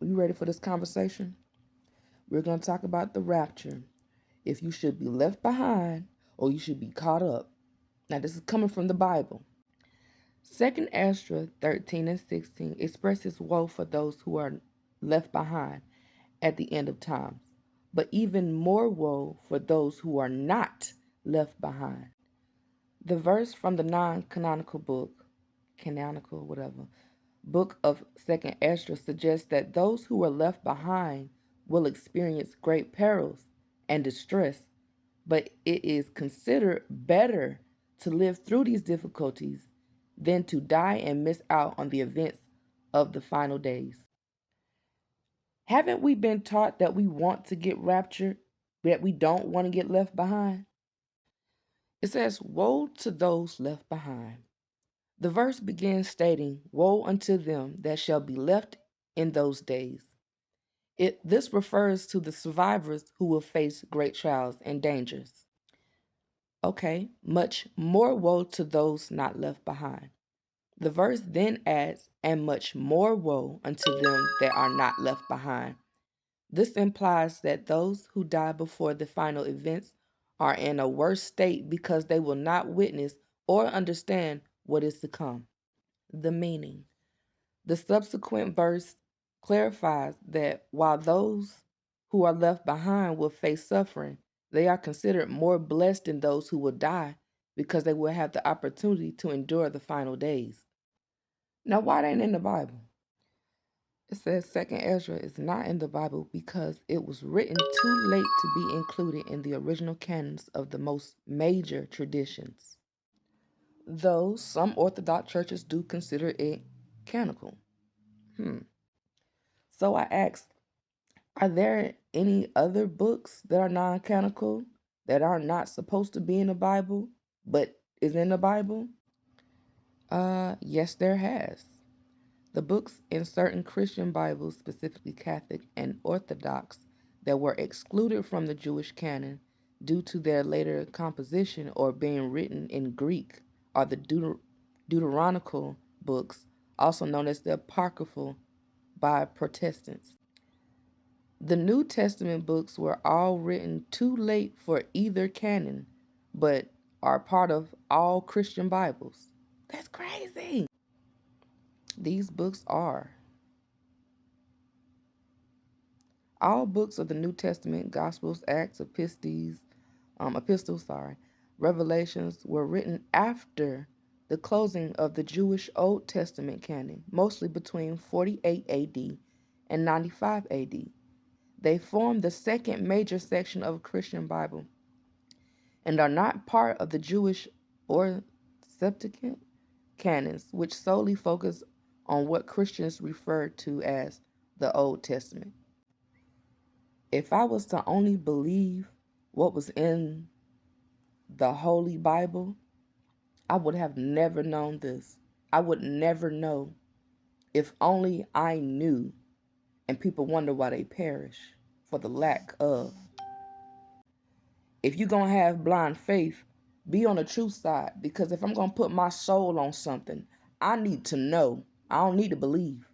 you ready for this conversation? We're going to talk about the rapture. If you should be left behind or you should be caught up. Now, this is coming from the Bible. 2 Ezra 13 and 16 expresses woe for those who are left behind at the end of times, but even more woe for those who are not left behind. The verse from the non-canonical book, book of 2 Ezra suggests that those who are left behind will experience great perils and distress, but it is considered better to live through these difficulties than to die and miss out on the events of the final days. Haven't we been taught that we want to get raptured, that we don't want to get left behind? It says, "Woe to those left behind." The verse begins stating, "Woe unto them that shall be left in those days." This refers to the survivors who will face great trials and dangers. Okay, much more woe to those not left behind. The verse then adds, "and much more woe unto them that are not left behind." This implies that those who die before the final events are in a worse state because they will not witness or understand what is to come. The meaning. The subsequent verse clarifies that while those who are left behind will face suffering, they are considered more blessed than those who will die because they will have the opportunity to endure the final days. Now, why that ain't in the Bible? It says 2 Ezra is not in the Bible because it was written too late to be included in the original canons of the most major traditions. Though some Orthodox churches do consider it canonical. So I asked, are there any other books that are non-canonical that are not supposed to be in the Bible, but is in the Bible? Yes, there has. The books in certain Christian Bibles, specifically Catholic and Orthodox, that were excluded from the Jewish canon due to their later composition or being written in Greek are the Deuteronomical books, also known as the Apocryphal by Protestants. The New Testament books were all written too late for either canon, but are part of all Christian Bibles. That's crazy. These books are all books of the New Testament, Gospels, Acts, epistles, Revelations were written after the closing of the Jewish Old Testament canon, mostly between 48 AD and 95 AD. They form the second major section of a Christian Bible and are not part of the Jewish or Septuagint canons, which solely focus on what Christians refer to as the Old Testament. If I was to only believe what was in the Holy Bible, I would have never known this. I would never know. If only I knew. And people wonder why they perish for the lack of. If you're going to have blind faith, be on the true side, because if I'm going to put my soul on something, I need to know. I don't need to believe.